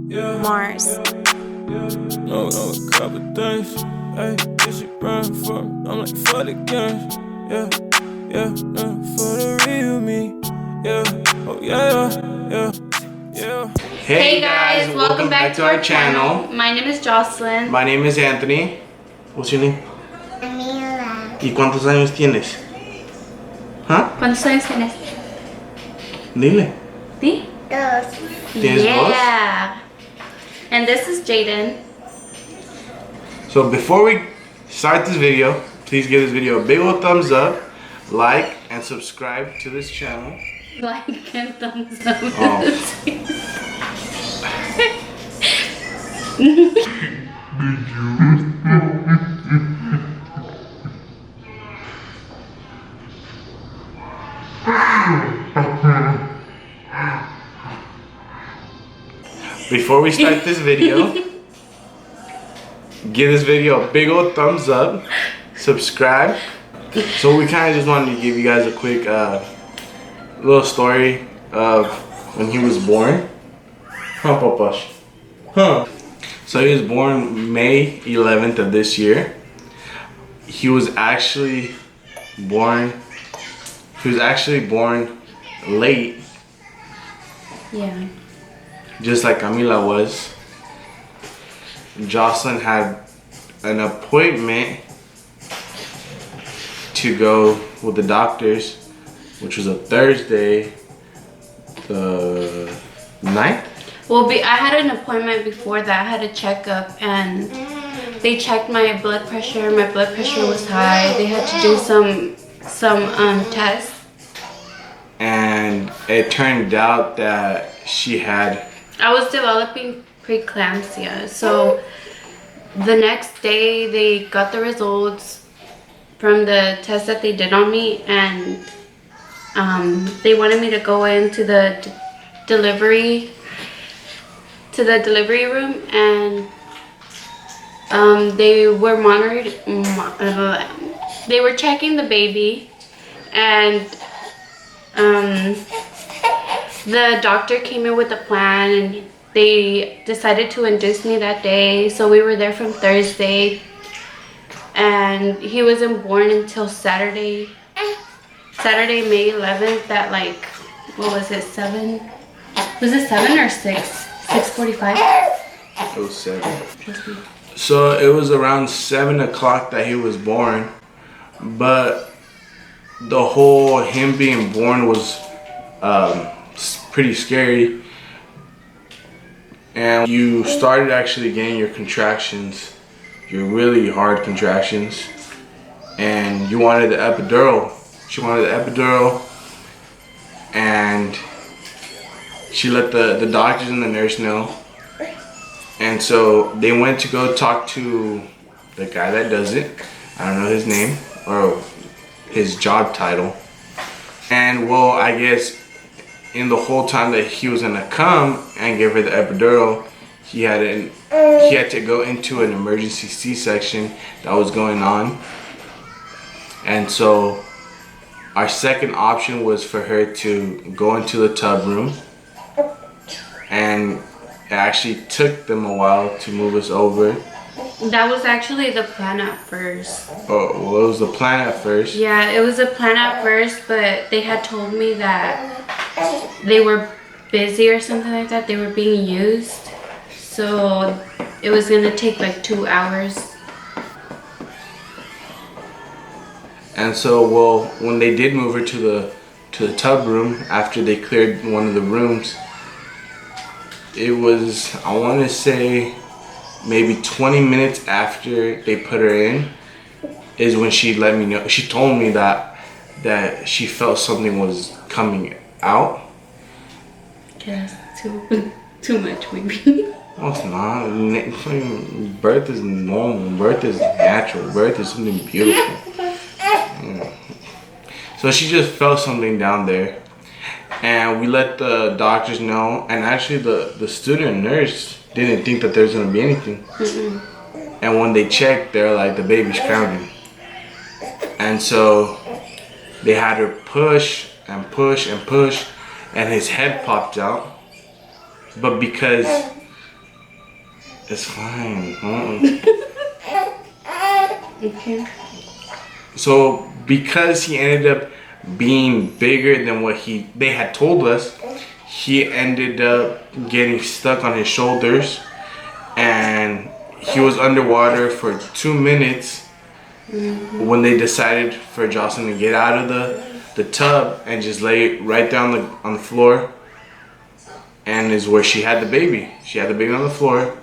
Mars. No, a couple things. Hey, this shit run for me. I'm like, for the games. Yeah, for the real me. Yeah, oh yeah. Hey guys, welcome back to our channel. My name is Jocelyn. My name is Anthony. What's your name? Camila. ¿Y cuántos años tienes? ¿Ah? ¿Cuántos años tienes? Dile. ¿Sí? Dos. ¿Tienes Yeah. And this is Jaden. So before we start this video, please give this video a big old thumbs up, like, and subscribe to this channel. Like and thumbs up. Before we start this video, give this video a big old thumbs up, subscribe. So we kind of just wanted to give you guys a quick little story of when he was born. Huh, Papash? Huh. So he was born May 11th of this year. He was actually born late. Yeah. Just like Camila was. Jocelyn had an appointment to go with the doctors, which was a Thursday, the 9th. Well, I had an appointment before that. I had a checkup and they checked my blood pressure. My blood pressure was high. They had to do some tests. And it turned out that I was developing preeclampsia. So the next day they got the results from the test that they did on me, and they wanted me to go into the delivery room, and they were they were checking the baby, and the doctor came in with a plan, and they decided to induce me that day. So we were there from Thursday, and he wasn't born until Saturday, May 11th at like, what was it, 7? Was it 7 or 6? 6:45? It was 7. So it was around 7 o'clock that he was born, but the whole him being born was pretty scary. And you started actually getting your contractions, your really hard contractions, and you wanted the epidural. She wanted the epidural, and she let the doctors and the nurse know. And so they went to go talk to the guy that does it. I don't know his name or his job title. And well, I guess in the whole time that he was gonna come and give her the epidural, he had to go into an emergency C-section that was going on. And so our second option was for her to go into the tub room, and it actually took them a while to move us over. That was actually the plan at first. Oh, well, it was the plan at first. Yeah, it was a plan at first, but they had told me that they were busy or something like that. They were being used. So it was gonna take like 2 hours. And so, well, when they did move her to the tub room after they cleared one of the rooms, it was, I want to say, maybe 20 minutes after they put her in is when she let me know. She told me that she felt something was coming out. Yes, too much maybe. No, it's not. Birth is normal. Birth is natural. Birth is something beautiful. Yeah. So she just felt something down there, and we let the doctors know. And actually, the student nurse didn't think that there was gonna be anything. And when they checked, they're like, the baby's crowded. And so they had her push and push and push, and his head popped out. But because It's fine. Okay. So because he ended up being bigger than what they had told us, he ended up getting stuck on his shoulders, and he was underwater for 2 minutes when they decided for Jocelyn to get out of the tub and just lay right down on the floor, and is where she had the baby. She had the baby on the floor,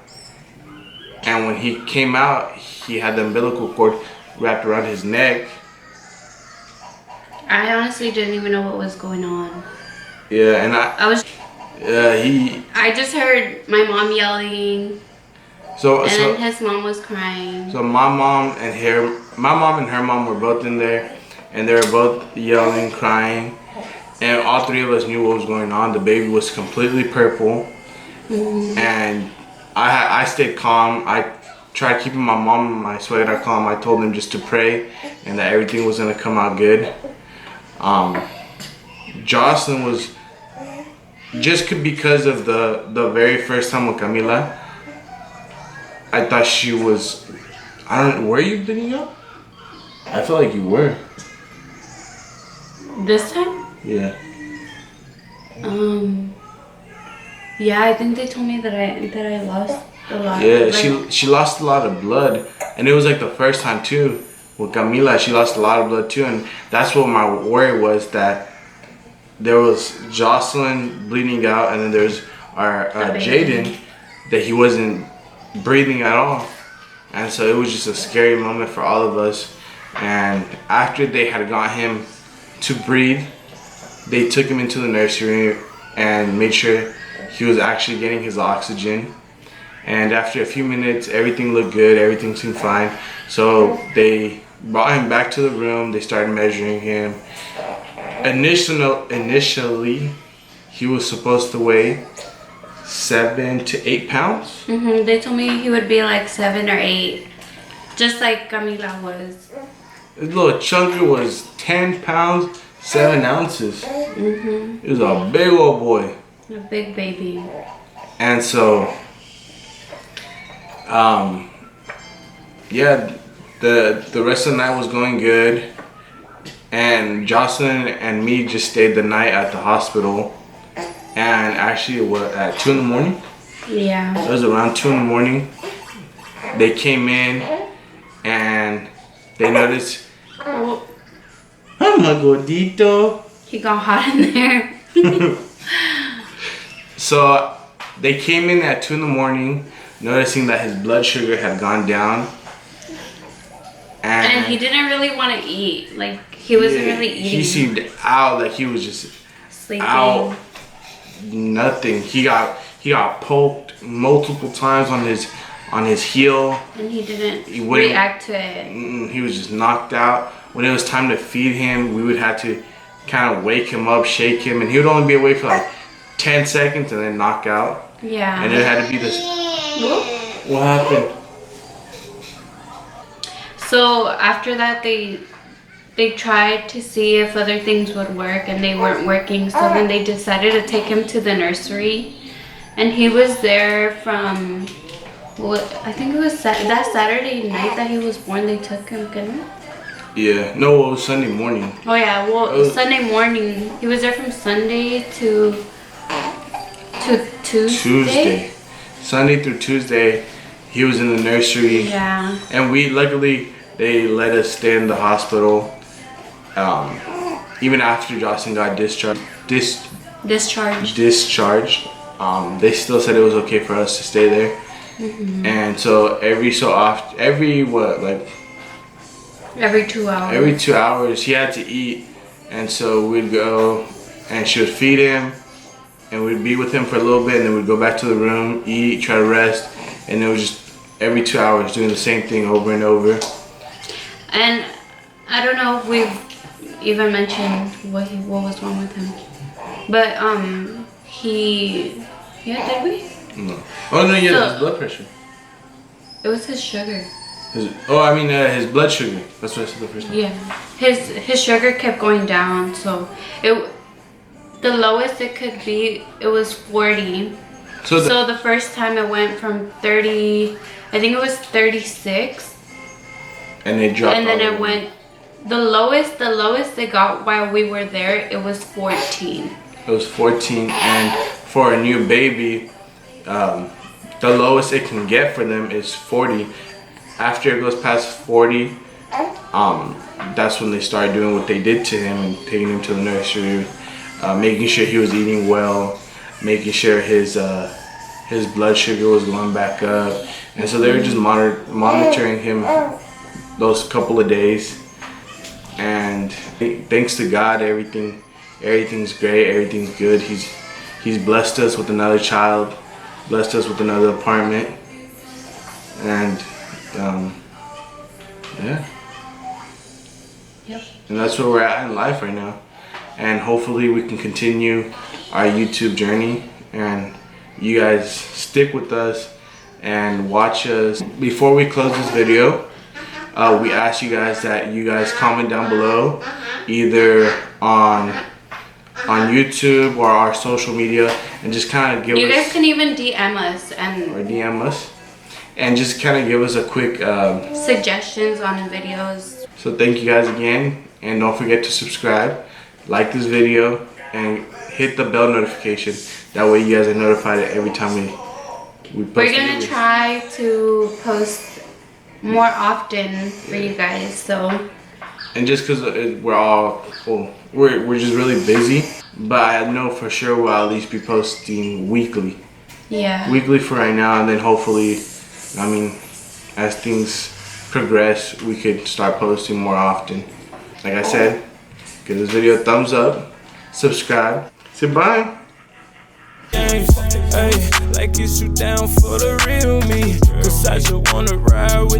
and when he came out, he had the umbilical cord wrapped around his neck. I honestly didn't even know what was going on. Yeah, and I just heard my mom yelling, and then his mom was crying. So my mom and her mom were both in there, and they were both yelling, crying, and all three of us knew what was going on. The baby was completely purple, and I stayed calm. I tried keeping my mom and my sweater calm. I told them just to pray and that everything was gonna come out good. Jocelyn was because of the very first time with Camila. I thought she was. I don't know. Were you bleeding out? I felt like you were. This time? Yeah. Yeah, I think they told me that I lost a lot. Yeah, she lost a lot of blood, and it was like the first time too. With Camila, she lost a lot of blood too, and that's what my worry was, that there was Jocelyn bleeding out, and then there's our Jaden, that he wasn't breathing at all, and so it was just a scary moment for all of us. And after they had got him to breathe, they took him into the nursery and made sure he was actually getting his oxygen. And after a few minutes, everything looked good, everything seemed fine. So they brought him back to the room, they started measuring him. Initially, he was supposed to weigh 7 to 8 pounds. They told me he would be like 7 or 8, just like Camila was. This little chunker was 10 pounds, 7 ounces. He was a big old boy. A big baby. And so, yeah, the rest of the night was going good. And Jocelyn and me just stayed the night at the hospital. And actually, at 2 in the morning? Yeah. It was around 2 in the morning. They came in and they noticed, Oh, oh my gordito. he got hot in there. So they came in at 2 in the morning, noticing that his blood sugar had gone down. And he didn't really want to eat. Like, he wasn't really eating. He seemed out, like he was just sleeping. Out. Nothing. He got poked multiple times on his heel. And he didn't react to it. He was just knocked out. When it was time to feed him, we would have to kind of wake him up, shake him, and he would only be awake for like 10 seconds and then knock out. Yeah. And it had to be this. What happened? So after that, they tried to see if other things would work, and they weren't working. So then they decided to take him to the nursery, and he was there from, I think it was that Saturday night that he was born. They took him, couldn't it? Yeah. No, it was Sunday morning. Oh yeah. Well, Sunday morning. He was there from Sunday to Tuesday. Sunday through Tuesday, he was in the nursery. Yeah. And they let us stay in the hospital. Even after Jocelyn got discharged. They still said it was okay for us to stay there. And so every 2 hours. Every 2 hours he had to eat, and so we'd go and she would feed him, and we'd be with him for a little bit, and then we'd go back to the room, eat, try to rest, and it was just every 2 hours doing the same thing over and over. And I don't know if we've even mentioned what was wrong with him, but did we? No. Oh no, yeah, his blood pressure. It was his sugar. His blood sugar. That's what I said the first time. Yeah, his sugar kept going down, so the lowest it could be, it was 40, So the first time it went from 30, I think it was 36. And they dropped. And then it went, the lowest it got while we were there, it was 14. It was 14, and for a new baby, the lowest it can get for them is 40. After it goes past 40, that's when they start doing what they did to him and taking him to the nursery, making sure he was eating well, making sure his blood sugar was going back up, and so they were just monitoring him those couple of days. And thanks to God, everything's great, everything's good. He's blessed us with another child, blessed us with another apartment, and yeah. Yep. And that's where we're at in life right now. And hopefully we can continue our YouTube journey, and you guys stick with us and watch us. Before we close this video, we ask you guys that you guys comment down below, either on YouTube or our social media, and just kind of give us. You guys can even DM us and just kind of give us a quick suggestions on videos. So thank you guys again, and don't forget to subscribe, like this video, and hit the bell notification. That way you guys are notified every time we post. We're gonna try to post more often for you guys, so. And just because we're just really busy, but I know for sure we'll at least be posting weekly. Yeah. Weekly for right now, and then hopefully, I mean, as things progress, we could start posting more often. Like I said, give this video a thumbs up, subscribe, say bye. Hey, like is you down for the real me? 'Cause I just wanna ride with